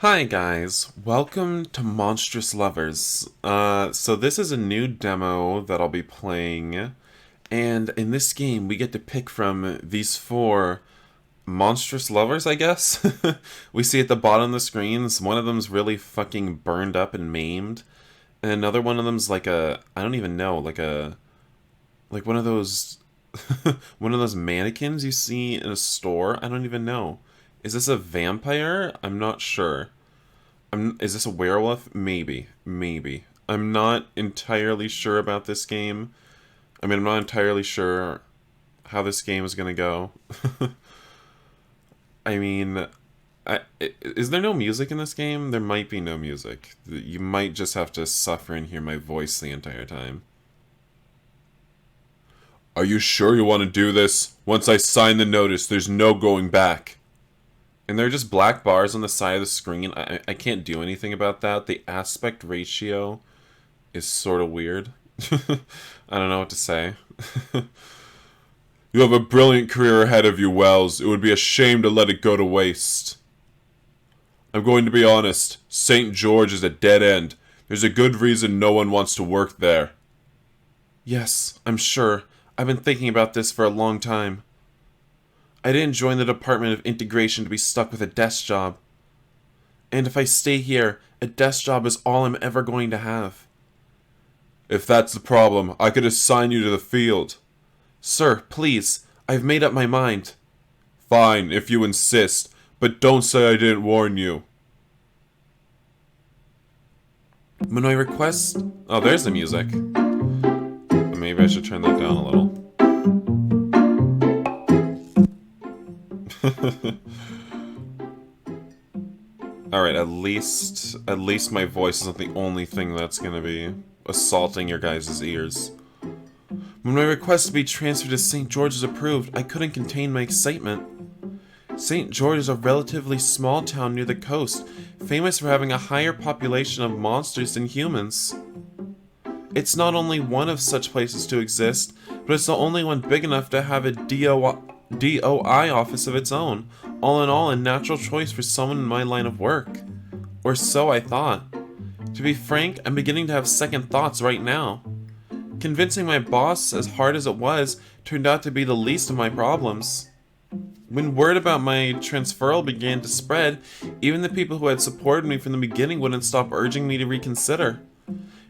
Hi guys, welcome to Monstrous Lovers. So this is a new demo that I'll be playing, and in this game we get to pick from these four monstrous lovers, I guess? We see at the bottom of the screens, one of them's really fucking burned up and maimed, and another one of them's like I don't even know, like one of those, one of those mannequins you see in a store? I don't even know. Is this a vampire? I'm not sure. Is this a werewolf? Maybe. Maybe. I'm not entirely sure about this game. I mean, I'm not entirely sure how this game is going to go. I mean, is there no music in this game? There might be no music. You might just have to suffer and hear my voice the entire time. Are you sure you want to do this? Once I sign the notice, there's no going back. And there are just black bars on the side of the screen. I can't do anything about that. The aspect ratio is sort of weird. I don't know what to say. You have a brilliant career ahead of you, Wells. It would be a shame to let it go to waste. I'm going to be honest. St. George is a dead end. There's a good reason no one wants to work there. Yes, I'm sure. I've been thinking about this for a long time. I didn't join the Department of Integration to be stuck with a desk job. And if I stay here, a desk job is all I'm ever going to have. If that's the problem, I could assign you to the field. Sir, please, I've made up my mind. Fine, if you insist, but don't say I didn't warn you. When I request... Oh, there's the music. Maybe I should turn that down a little. Alright, at least my voice isn't the only thing that's gonna be assaulting your guys' ears. When my request to be transferred to St. George is approved, I couldn't contain my excitement. St. George is a relatively small town near the coast, famous for having a higher population of monsters than humans. It's not only one of such places to exist, but it's the only one big enough to have a DOI office of its own. All in all, a natural choice for someone in my line of work. Or so I thought. To be frank, I'm beginning to have second thoughts right now. Convincing my boss, as hard as it was, turned out to be the least of my problems. When word about my transferal began to spread, even the people who had supported me from the beginning wouldn't stop urging me to reconsider.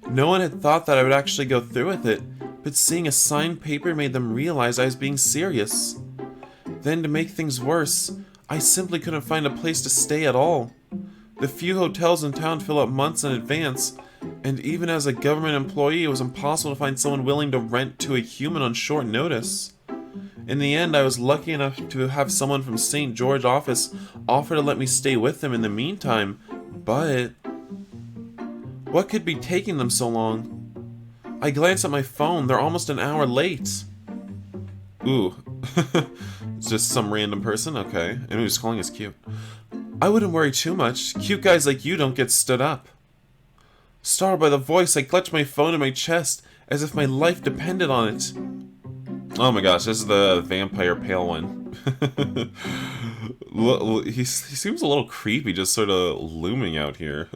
No one had thought that I would actually go through with it, but seeing a signed paper made them realize I was being serious. Then, to make things worse, I simply couldn't find a place to stay at all. The few hotels in town fill up months in advance, and even as a government employee, it was impossible to find someone willing to rent to a human on short notice. In the end, I was lucky enough to have someone from St. George office offer to let me stay with them in the meantime, but... what could be taking them so long? I glanced at my phone, they're almost an hour late. Ooh. It's just some random person? Okay. And who's calling us cute. I wouldn't worry too much. Cute guys like you don't get stood up. Startled by the voice, I clutched my phone in my chest, as if my life depended on it. Oh my gosh, this is the vampire pale one. He seems a little creepy, just sort of looming out here.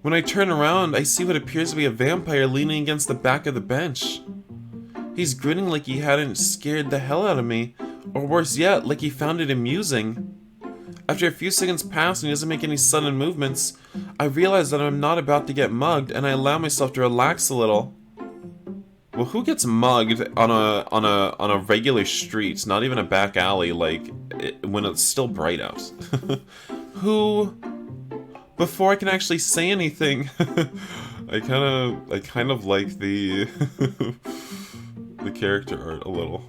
When I turn around, I see what appears to be a vampire leaning against the back of the bench. He's grinning like he hadn't scared the hell out of me, or worse yet, like he found it amusing. After a few seconds pass and he doesn't make any sudden movements, I realize that I'm not about to get mugged, and I allow myself to relax a little. Well, who gets mugged on a regular street, not even a back alley, when it's still bright out? Who? Before I can actually say anything, I kind of like the the character art a little.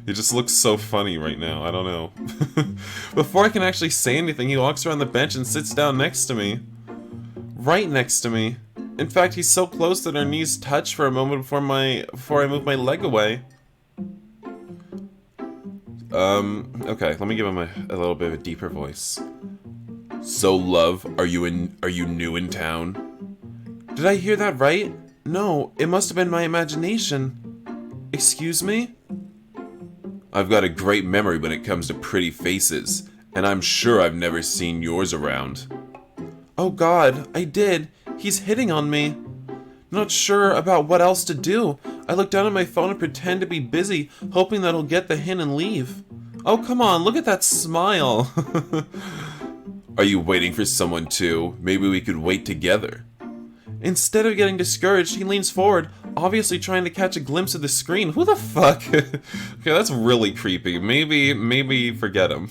He just looks so funny right now. I don't know. Before I can actually say anything, he walks around the bench and sits down next to me. Right next to me. In fact, he's so close that our knees touch for a moment before I move my leg away. Okay, let me give him a little bit of a deeper voice. So, love, are you new in town? Did I hear that right? No, it must have been my imagination. Excuse me? I've got a great memory when it comes to pretty faces, And I'm sure I've never seen yours around. Oh god, I did. He's hitting on me. Not sure about what else to do. I look down at my phone and pretend to be busy, hoping that he'll get the hint and leave. Oh, come on, look at that smile. Are you waiting for someone too? Maybe we could wait together. Instead of getting discouraged, he leans forward, obviously trying to catch a glimpse of the screen. Who the fuck? Okay, that's really creepy. Maybe forget him.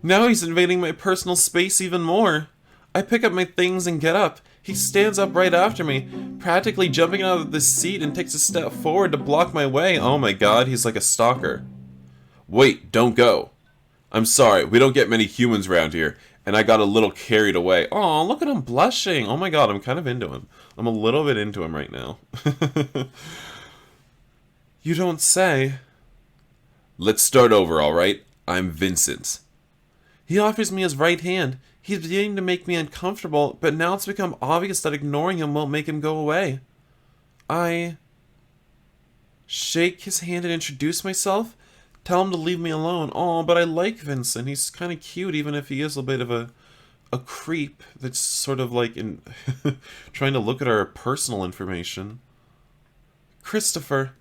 Now he's invading my personal space even more. I pick up my things and get up. He stands up right after me, practically jumping out of the seat, and takes a step forward to block my way. Oh my god, he's like a stalker. Wait, don't go. I'm sorry, we don't get many humans around here, and I got a little carried away. Oh, look at him blushing. Oh my god, I'm kind of into him. I'm a little bit into him right now. You don't say. Let's start over, alright? I'm Vincent. He offers me his right hand. He's beginning to make me uncomfortable, but now it's become obvious that ignoring him won't make him go away. I shake his hand and introduce myself. Tell him to leave me alone. Oh, but I like Vincent. He's kind of cute, even if he is a bit of a creep that's sort of like in trying to look at our personal information. Christopher.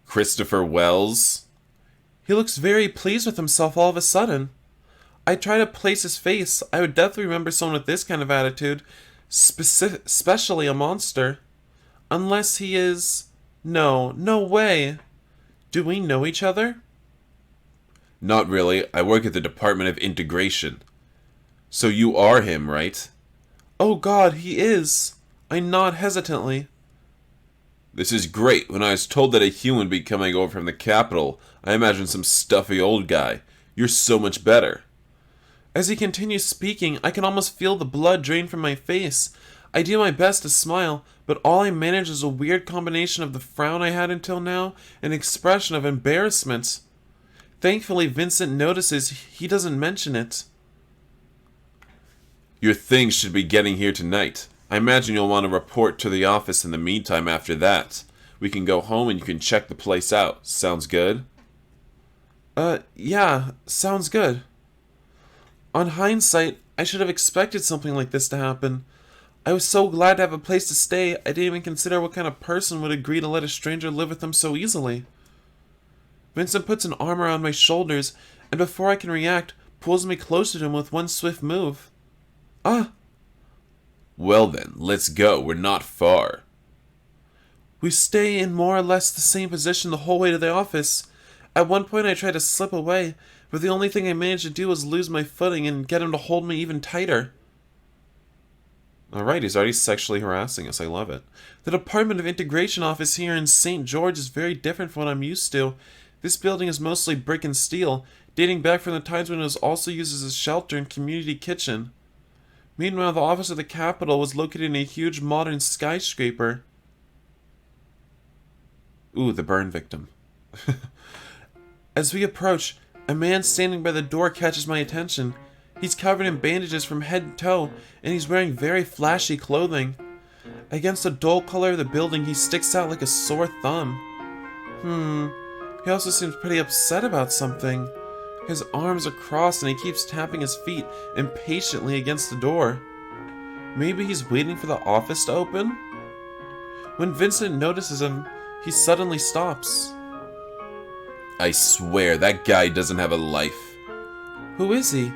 Christopher Wells? He looks very pleased with himself all of a sudden. I try to place his face. I would definitely remember someone with this kind of attitude, especially a monster. Unless he is... No way. Do we know each other? Not really. I work at the Department of Integration. So you are him, right? Oh god, he is. I nod hesitantly. This is great. When I was told that a human would be coming over from the capital, I imagined some stuffy old guy. You're so much better. As he continues speaking, I can almost feel the blood drain from my face. I do my best to smile, but all I manage is a weird combination of the frown I had until now and an expression of embarrassment. Thankfully, Vincent notices. He doesn't mention it. Your things should be getting here tonight. I imagine you'll want to report to the office in the meantime after that. We can go home and you can check the place out. Sounds good? Yeah, sounds good. On hindsight, I should have expected something like this to happen. I was so glad to have a place to stay, I didn't even consider what kind of person would agree to let a stranger live with them so easily. Vincent puts an arm around my shoulders, and before I can react, pulls me closer to him with one swift move. Ah! Well then, let's go. We're not far. We stay in more or less the same position the whole way to the office. At one point I tried to slip away, but the only thing I managed to do was lose my footing and get him to hold me even tighter. Alright, he's already sexually harassing us. I love it. The Department of Integration office here in St. George is very different from what I'm used to. This building is mostly brick and steel, dating back from the times when it was also used as a shelter and community kitchen. Meanwhile, the office of the Capitol was located in a huge modern skyscraper. Ooh, the burn victim. As we approach, a man standing by the door catches my attention. He's covered in bandages from head to toe, and he's wearing very flashy clothing. Against the dull color of the building, he sticks out like a sore thumb. He also seems pretty upset about something. His arms are crossed and he keeps tapping his feet impatiently against the door. Maybe he's waiting for the office to open? When Vincent notices him, he suddenly stops. I swear, that guy doesn't have a life. Who is he?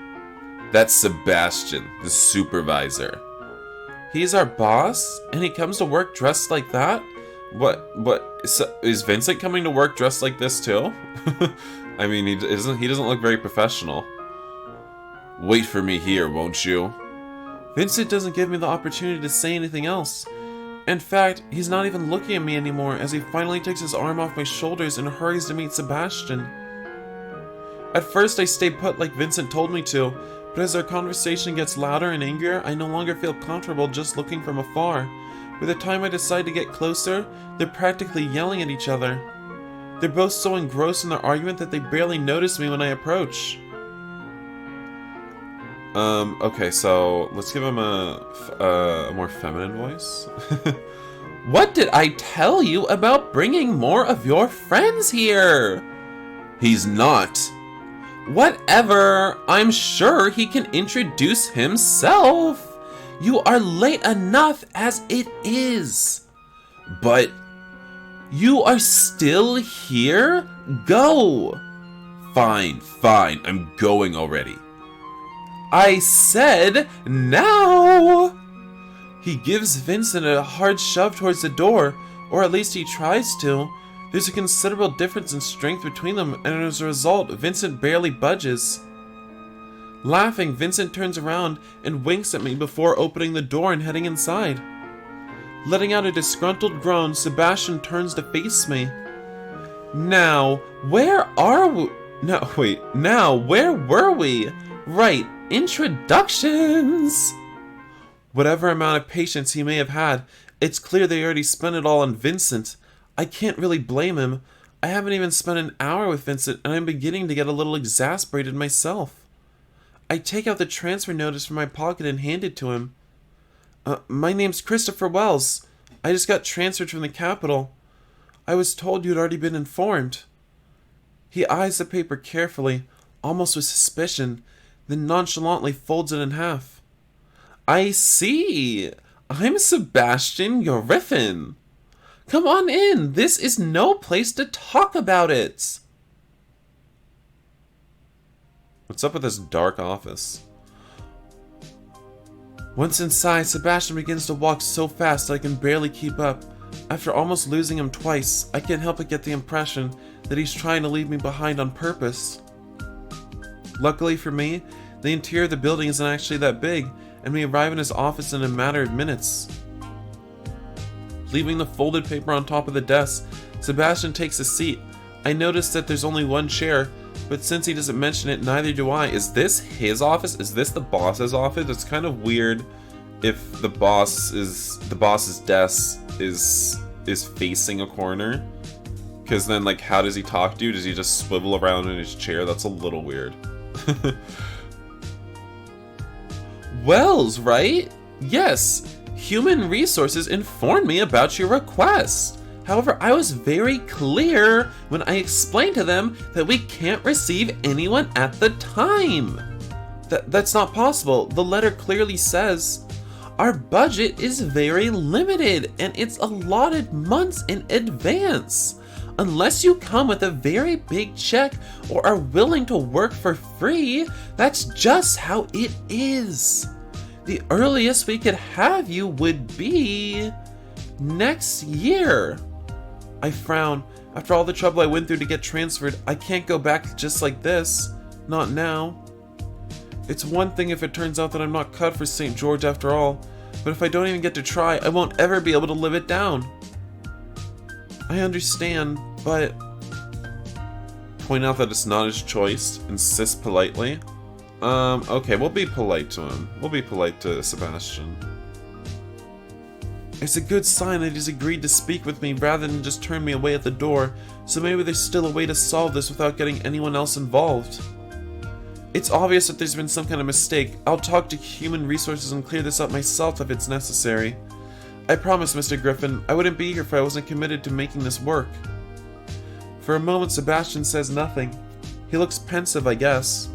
That's Sebastian, the supervisor. He's our boss? And he comes to work dressed like that? Is Vincent coming to work dressed like this too? I mean, he doesn't look very professional. Wait for me here, won't you? Vincent doesn't give me the opportunity to say anything else. In fact, he's not even looking at me anymore as he finally takes his arm off my shoulders and hurries to meet Sebastian. At first I stay put like Vincent told me to, but as our conversation gets louder and angrier, I no longer feel comfortable just looking from afar. By the time I decide to get closer, they're practically yelling at each other. They're both so engrossed in their argument that they barely notice me when I approach. Okay, so let's give him a more feminine voice. What did I tell you about bringing more of your friends here? He's not. Whatever, I'm sure he can introduce himself. You are late enough as it is. But you are still here? Go. Fine, I'm going already. I said now. He gives Vincent a hard shove towards the door, or at least he tries to. There's a considerable difference in strength between them, and as a result, Vincent barely budges. Laughing, Vincent turns around and winks at me before opening the door and heading inside. Letting out a disgruntled groan, Sebastian turns to face me. Now, where are we? Now, where were we? Right, introductions! Whatever amount of patience he may have had, it's clear they already spent it all on Vincent. I can't really blame him. I haven't even spent an hour with Vincent, and I'm beginning to get a little exasperated myself. I take out the transfer notice from my pocket and hand it to him. My name's Christopher Wells. I just got transferred from the capital. I was told you'd already been informed. He eyes the paper carefully, almost with suspicion, then nonchalantly folds it in half. I see. I'm Sebastian Griffin. Come on in. This is no place to talk about it. What's up with this dark office? Once inside, Sebastian begins to walk so fast that I can barely keep up. After almost losing him twice, I can't help but get the impression that he's trying to leave me behind on purpose. Luckily for me, the interior of the building isn't actually that big, and we arrive in his office in a matter of minutes. Leaving the folded paper on top of the desk, Sebastian takes a seat. I notice that there's only one chair, but since he doesn't mention it, neither do I. Is this his office? Is this the boss's office? It's kind of weird if the boss's desk is facing a corner. Because then, like, how does he talk to you? Does he just swivel around in his chair? That's a little weird. Wells, right? Yes. Human Resources informed me about your request. However, I was very clear when I explained to them that we can't receive anyone at the time. That's not possible. The letter clearly says, our budget is very limited and it's allotted months in advance. Unless you come with a very big check or are willing to work for free, that's just how it is. The earliest we could have you would be next year. I frown. After all the trouble I went through to get transferred, I can't go back just like this. Not now. It's one thing if it turns out that I'm not cut for St. George after all, but if I don't even get to try, I won't ever be able to live it down. I understand, but... Point out that it's not his choice. Insist politely. Okay, we'll be polite to him. We'll be polite to Sebastian. It's a good sign that he's agreed to speak with me rather than just turn me away at the door, so maybe there's still a way to solve this without getting anyone else involved. It's obvious that there's been some kind of mistake. I'll talk to Human Resources and clear this up myself if it's necessary. I promise, Mr. Griffin, I wouldn't be here if I wasn't committed to making this work. For a moment, Sebastian says nothing. He looks pensive, I guess.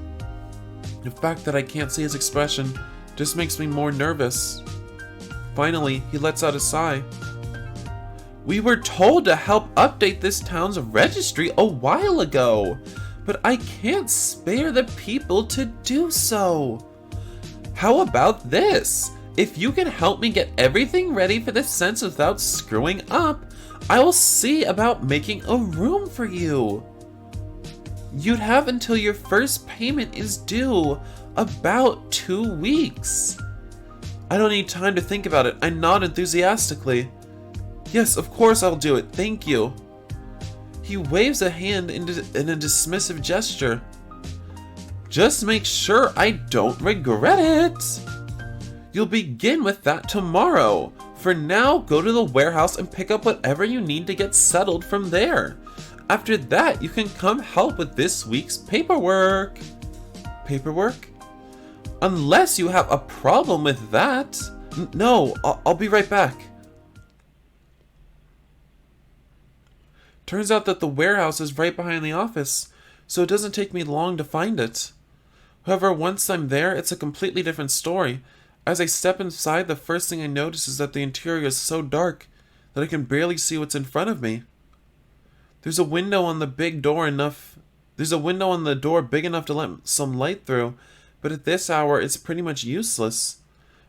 The fact that I can't see his expression just makes me more nervous. Finally, he lets out a sigh. We were told to help update this town's registry a while ago, but I can't spare the people to do so. How about this? If you can help me get everything ready for the census without screwing up, I will see about making a room for you. You'd have until your first payment is due, about 2 weeks. I don't need time to think about it. I nod enthusiastically. Yes, of course I'll do it. Thank you. He waves a hand in a dismissive gesture. Just make sure I don't regret it. You'll begin with that tomorrow. For now, go to the warehouse and pick up whatever you need to get settled from there. After that, you can come help with this week's paperwork. Paperwork? Unless you have a problem with that. No, I'll be right back. Turns out that the warehouse is right behind the office. so it doesn't take me long to find it. However, once I'm there, it's a completely different story. As I step inside, the first thing I notice is that the interior is so dark that I can barely see what's in front of me. There's a window on the door big enough to let some light through, but at this hour it's pretty much useless.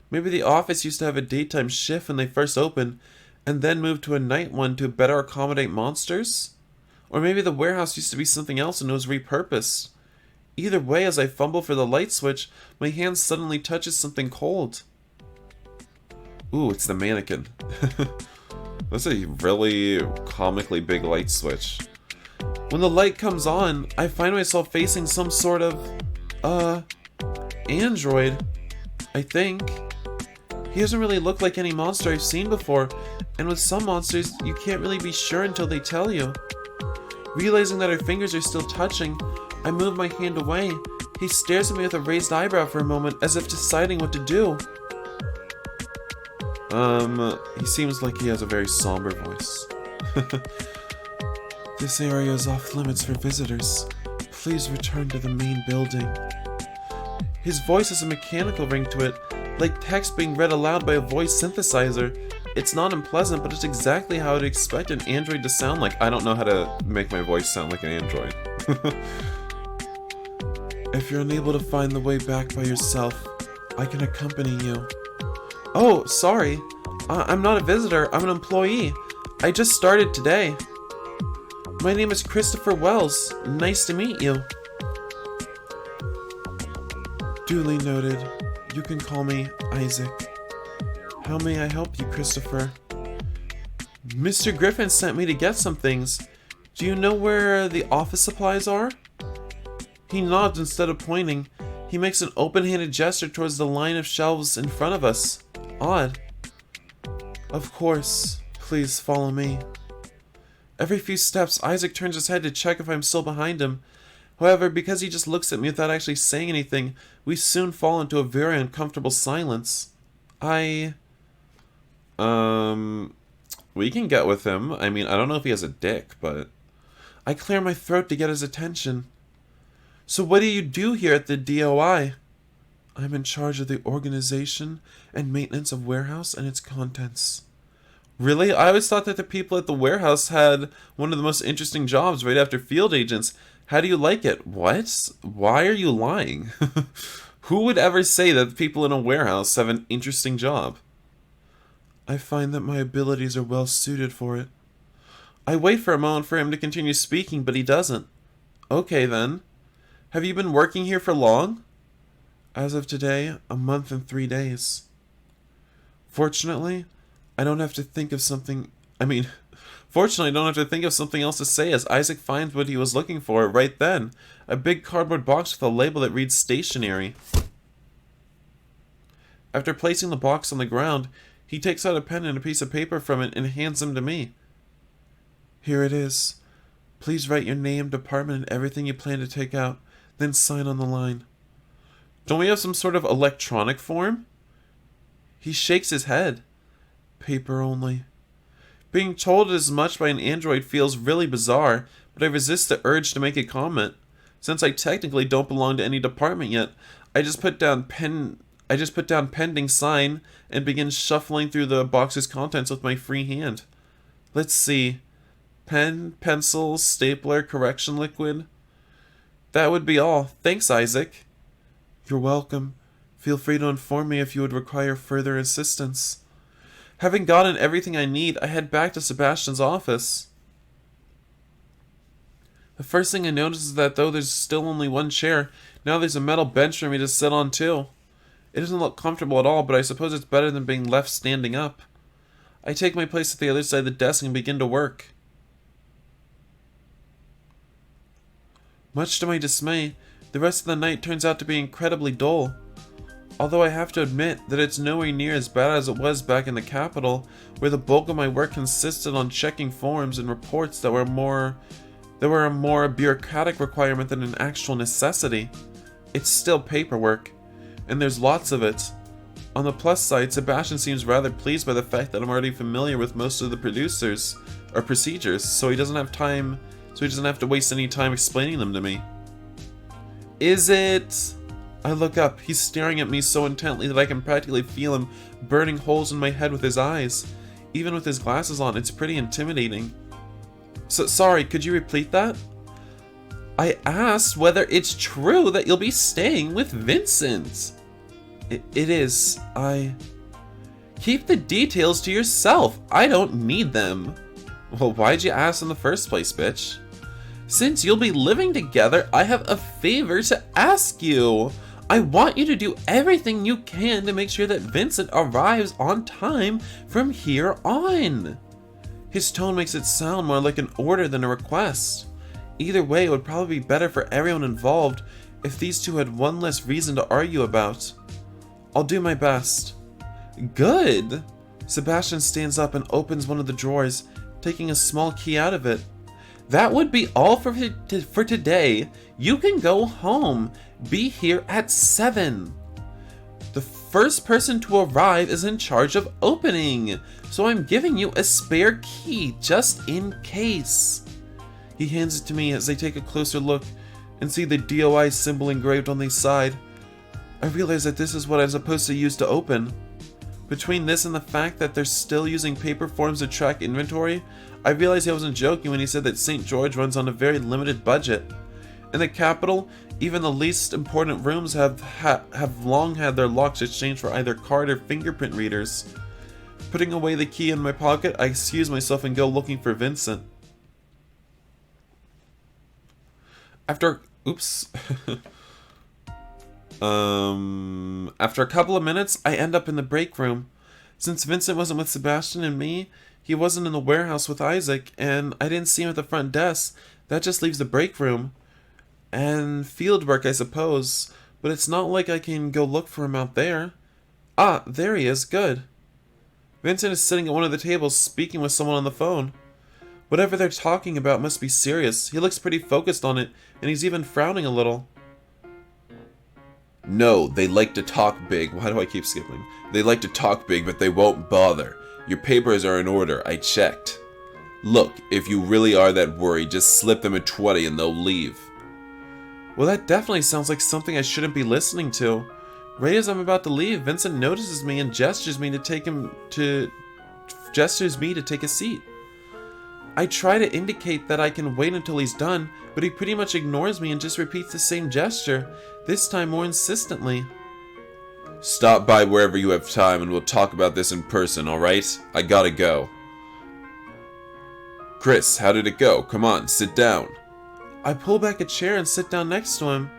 Maybe the office used to have a daytime shift when they first opened, and then moved to a night one to better accommodate monsters? Or maybe the warehouse used to be something else and it was repurposed. Either way, as I fumble for the light switch, my hand suddenly touches something cold. Ooh, it's the mannequin. That's a really comically big light switch. When the light comes on, I find myself facing some sort of, android, I think. He doesn't really look like any monster I've seen before, and with some monsters, you can't really be sure until they tell you. Realizing that our fingers are still touching, I move my hand away. He stares at me with a raised eyebrow for a moment, as if deciding what to do. He seems like he has a very somber voice. This area is off limits for visitors. Please return to the main building. His voice has a mechanical ring to it, like text being read aloud by a voice synthesizer. It's not unpleasant, but it's exactly how I'd expect an android to sound like. I don't know how to make my voice sound like an android. If you're unable to find the way back by yourself, I can accompany you. Oh, sorry. I'm not a visitor, I'm an employee. I just started today. My name is Christopher Wells. Nice to meet you. Duly noted. You can call me Isaac. How may I help you, Christopher? Mr. Griffin sent me to get some things. Do you know where the office supplies are? He nods instead of pointing. He makes an open-handed gesture towards the line of shelves in front of us. Odd. Of course. Please follow me. Every few steps, Isaac turns his head to check if I'm still behind him. However, because he just looks at me without actually saying anything, we soon fall into a very uncomfortable silence. We can get with him. I mean, I don't know if he has a dick, but... I clear my throat to get his attention. So what do you do here at the DOI? I'm in charge of the organization and maintenance of warehouse and its contents. Really? I always thought that the people at the warehouse had one of the most interesting jobs right after field agents. How do you like it? What? Why are you lying? Who would ever say that the people in a warehouse have an interesting job? I find that my abilities are well suited for it. I wait for a moment for him to continue speaking, but he doesn't. Okay then. Have you been working here for long? As of today, a month and 3 days. Fortunately, I don't have to think of something else to say as Isaac finds what he was looking for right then. A big cardboard box with a label that reads stationery. After placing the box on the ground, he takes out a pen and a piece of paper from it and hands them to me. Here it is. Please write your name, department, and everything you plan to take out, then sign on the line. Don't we have some sort of electronic form? He shakes his head. Paper only. Being told as much by an android feels really bizarre, but I resist the urge to make a comment. Since I technically don't belong to any department yet, I just put down pending sign and begin shuffling through the box's contents with my free hand. Let's see. Pen, pencil, stapler, correction liquid. That would be all. Thanks, Isaac. You're welcome. Feel free to inform me if you would require further assistance. Having gotten everything I need, I head back to Sebastian's office. The first thing I notice is that though there's still only one chair, now there's a metal bench for me to sit on too. It doesn't look comfortable at all, but I suppose it's better than being left standing up. I take my place at the other side of the desk and begin to work. Much to my dismay, the rest of the night turns out to be incredibly dull. Although I have to admit that it's nowhere near as bad as it was back in the capital, where the bulk of my work consisted on checking forms and reports that were a more bureaucratic requirement than an actual necessity. It's still paperwork, and there's lots of it. On the plus side, Sebastian seems rather pleased by the fact that I'm already familiar with most of the procedures, so he doesn't have time so he doesn't have to waste any time explaining them to me. Is it... I look up. He's staring at me so intently that I can practically feel him burning holes in my head with his eyes. Even with his glasses on, it's pretty intimidating. Sorry, could you repeat that? I asked whether it's true that you'll be staying with Vincent. It is. Keep the details to yourself. I don't need them. Well, why'd you ask in the first place, bitch? Since you'll be living together, I have a favor to ask you. I want you to do everything you can to make sure that Vincent arrives on time from here on. His tone makes it sound more like an order than a request. Either way, it would probably be better for everyone involved if these two had one less reason to argue about. I'll do my best. Good! Sebastian stands up and opens one of the drawers, taking a small key out of it. That would be all for today. You can go home. Be here at 7. The first person to arrive is in charge of opening, so I'm giving you a spare key just in case. He hands it to me as I take a closer look and see the DOI symbol engraved on the side. I realize that this is what I'm supposed to use to open. Between this and the fact that they're still using paper forms to track inventory, I realized he wasn't joking when he said that St. George runs on a very limited budget. In the capital, even the least important rooms have long had their locks exchanged for either card or fingerprint readers. Putting away the key in my pocket, I excuse myself and go looking for Vincent. After a couple of minutes, I end up in the break room. Since Vincent wasn't with Sebastian and me, he wasn't in the warehouse with Isaac, and I didn't see him at the front desk. That just leaves the break room. And field work, I suppose, but it's not like I can go look for him out there. Ah, there he is, good. Vincent is sitting at one of the tables speaking with someone on the phone. Whatever they're talking about must be serious. He looks pretty focused on it, and he's even frowning a little. No, they like to talk big. Why do I keep skipping? They like to talk big, but they won't bother. Your papers are in order. I checked. Look, if you really are that worried, just slip them a 20 and they'll leave. Well, that definitely sounds like something I shouldn't be listening to. Right as I'm about to leave, Vincent notices me and gestures me to take a seat. I try to indicate that I can wait until he's done, but he pretty much ignores me and just repeats the same gesture, this time more insistently. Stop by wherever you have time and we'll talk about this in person, alright? I gotta go. Chris, how did it go? Come on, sit down. I pull back a chair and sit down next to him.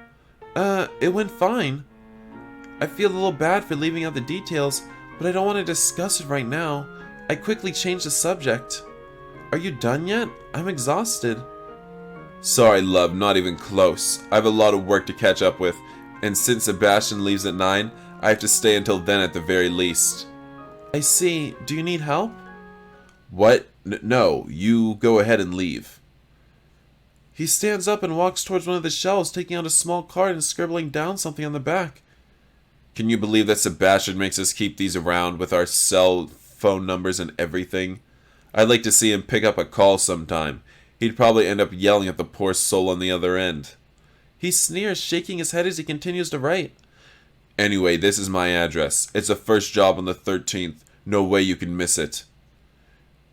It went fine. I feel a little bad for leaving out the details, but I don't want to discuss it right now. I quickly change the subject. Are you done yet? I'm exhausted. Sorry, love, not even close. I have a lot of work to catch up with, and since Sebastian leaves at 9, I have to stay until then at the very least. I see. Do you need help? What? No, you go ahead and leave. He stands up and walks towards one of the shelves, taking out a small card and scribbling down something on the back. Can you believe that Sebastian makes us keep these around with our cell phone numbers and everything? I'd like to see him pick up a call sometime. He'd probably end up yelling at the poor soul on the other end. He sneers, shaking his head as he continues to write. Anyway, this is my address. It's a first job on the 13th. No way you can miss it.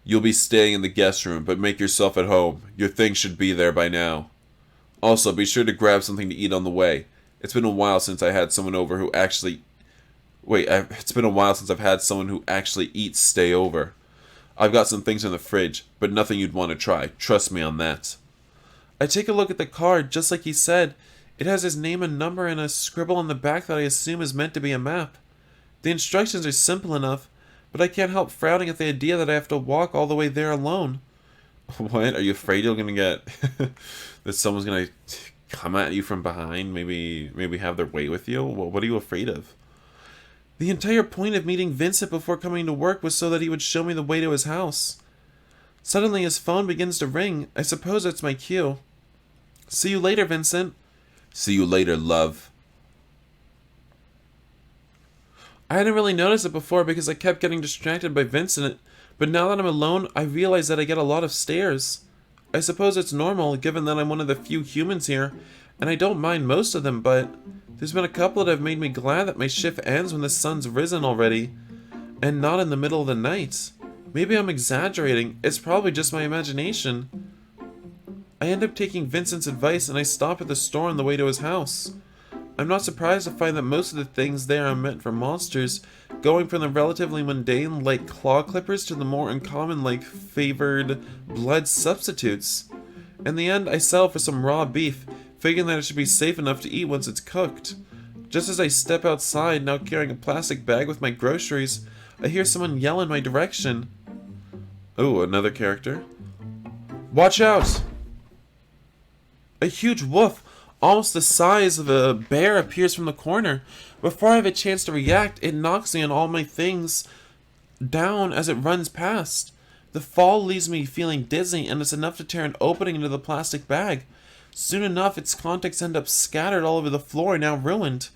You'll be staying in the guest room, but make yourself at home. Your things should be there by now. Also, be sure to grab something to eat on the way. It's been a while since I had someone over who actually... it's been a while since I've had someone who actually eats stay over. I've got some things in the fridge, but nothing you'd want to try. Trust me on that. I take a look at the card, just like he said. It has his name and number and a scribble on the back that I assume is meant to be a map. The instructions are simple enough, but I can't help frowning at the idea that I have to walk all the way there alone. What? Are you afraid you're gonna get... that someone's gonna come at you from behind? Maybe have their way with you? What are you afraid of? The entire point of meeting Vincent before coming to work was so that he would show me the way to his house. Suddenly his phone begins to ring. I suppose that's my cue. See you later, Vincent. See you later, love. I hadn't really noticed it before because I kept getting distracted by Vincent, but now that I'm alone, I realize that I get a lot of stares. I suppose it's normal, given that I'm one of the few humans here, and I don't mind most of them, but there's been a couple that have made me glad that my shift ends when the sun's risen already, and not in the middle of the night. Maybe I'm exaggerating, it's probably just my imagination. I end up taking Vincent's advice and I stop at the store on the way to his house. I'm not surprised to find that most of the things there are meant for monsters, going from the relatively mundane like claw clippers to the more uncommon like favored blood substitutes. In the end, I settle for some raw beef, figuring that it should be safe enough to eat once it's cooked. Just as I step outside, now carrying a plastic bag with my groceries, I hear someone yell in my direction. Oh, another character. Watch out! A huge wolf, almost the size of a bear, appears from the corner. Before I have a chance to react, it knocks me and all my things down as it runs past. The fall leaves me feeling dizzy, and it's enough to tear an opening into the plastic bag. Soon enough, its contents end up scattered all over the floor, now ruined.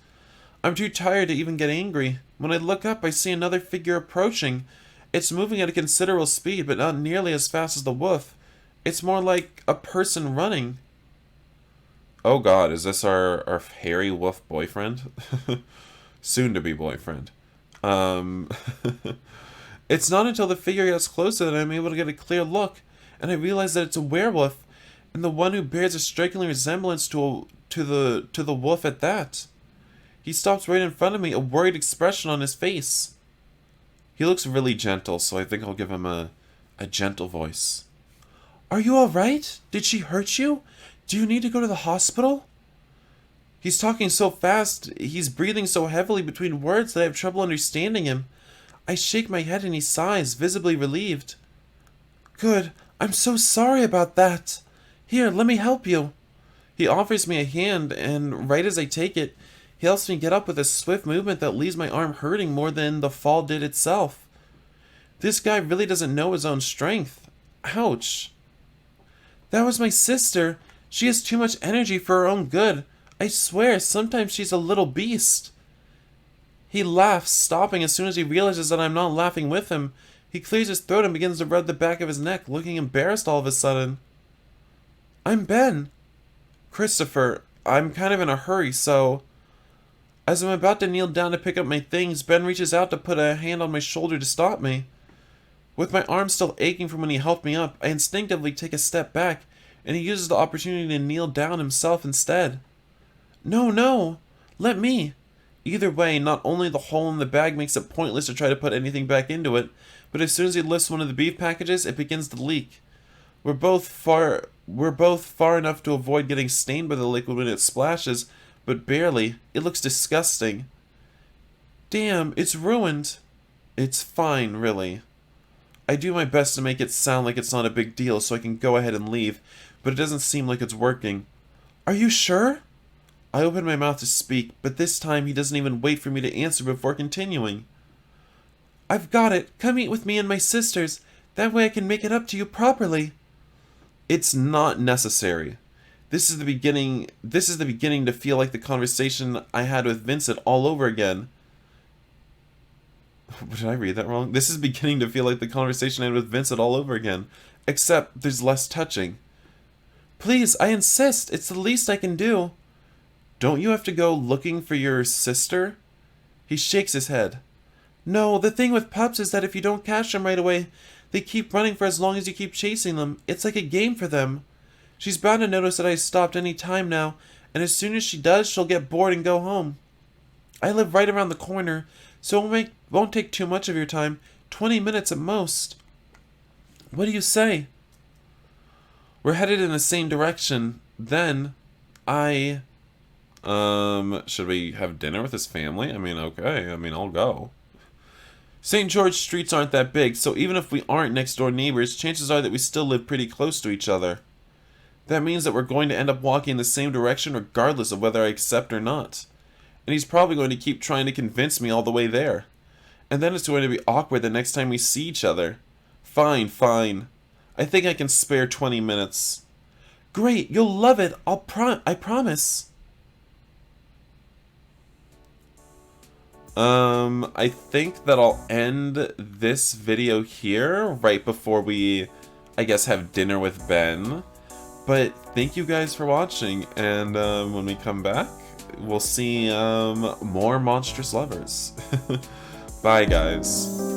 I'm too tired to even get angry. When I look up, I see another figure approaching. It's moving at a considerable speed, but not nearly as fast as the wolf. It's more like a person running. Oh god, is this our hairy wolf boyfriend? Soon to be boyfriend. It's not until the figure gets closer that I'm able to get a clear look, and I realize that it's a werewolf, and the one who bears a striking resemblance to the wolf at that. He stops right in front of me, a worried expression on his face. He looks really gentle, so I think I'll give him a gentle voice. Are you alright? Did she hurt you? Do you need to go to the hospital? He's talking so fast, he's breathing so heavily between words that I have trouble understanding him. I shake my head and he sighs, visibly relieved. Good, I'm so sorry about that. Here, let me help you. He offers me a hand, and right as I take it, he helps me get up with a swift movement that leaves my arm hurting more than the fall did itself. This guy really doesn't know his own strength. Ouch. That was my sister. She has too much energy for her own good. I swear, sometimes she's a little beast. He laughs, stopping as soon as he realizes that I'm not laughing with him. He clears his throat and begins to rub the back of his neck, looking embarrassed all of a sudden. I'm Ben. Christopher, I'm kind of in a hurry, so... As I'm about to kneel down to pick up my things, Ben reaches out to put a hand on my shoulder to stop me. With my arm still aching from when he helped me up, I instinctively take a step back, and he uses the opportunity to kneel down himself instead. No, let me. Either way, not only the hole in the bag makes it pointless to try to put anything back into it, but as soon as he lifts one of the beef packages, it begins to leak. We're both far enough to avoid getting stained by the liquid when it splashes, but barely. It looks disgusting. Damn, it's ruined. It's fine, really. I do my best to make it sound like it's not a big deal so I can go ahead and leave, but it doesn't seem like it's working. Are you sure? I open my mouth to speak, but this time he doesn't even wait for me to answer before continuing. I've got it. Come eat with me and my sisters. That way I can make it up to you properly. It's not necessary. This is the beginning to feel like the conversation I had with Vincent all over again. Did I read that wrong? This is beginning to feel like the conversation I had with Vincent all over again. Except there's less touching. Please, I insist. It's the least I can do. Don't you have to go looking for your sister? He shakes his head. No, the thing with pups is that if you don't catch them right away, they keep running for as long as you keep chasing them. It's like a game for them. She's bound to notice that I stopped any time now, and as soon as she does, she'll get bored and go home. I live right around the corner, so it won't take too much of your time, 20 minutes at most. What do you say? We're headed in the same direction. Then, should we have dinner with his family? I mean, okay. I mean, I'll go. St. George streets aren't that big, so even if we aren't next door neighbors, chances are that we still live pretty close to each other. That means that we're going to end up walking in the same direction regardless of whether I accept or not. And he's probably going to keep trying to convince me all the way there. And then it's going to be awkward the next time we see each other. Fine. I think I can spare 20 minutes. Great, you'll love it. I promise. I think that I'll end this video here right before we, I guess, have dinner with Ben. But thank you guys for watching, and when we come back, we'll see more Monstrous Lovers. Bye, guys.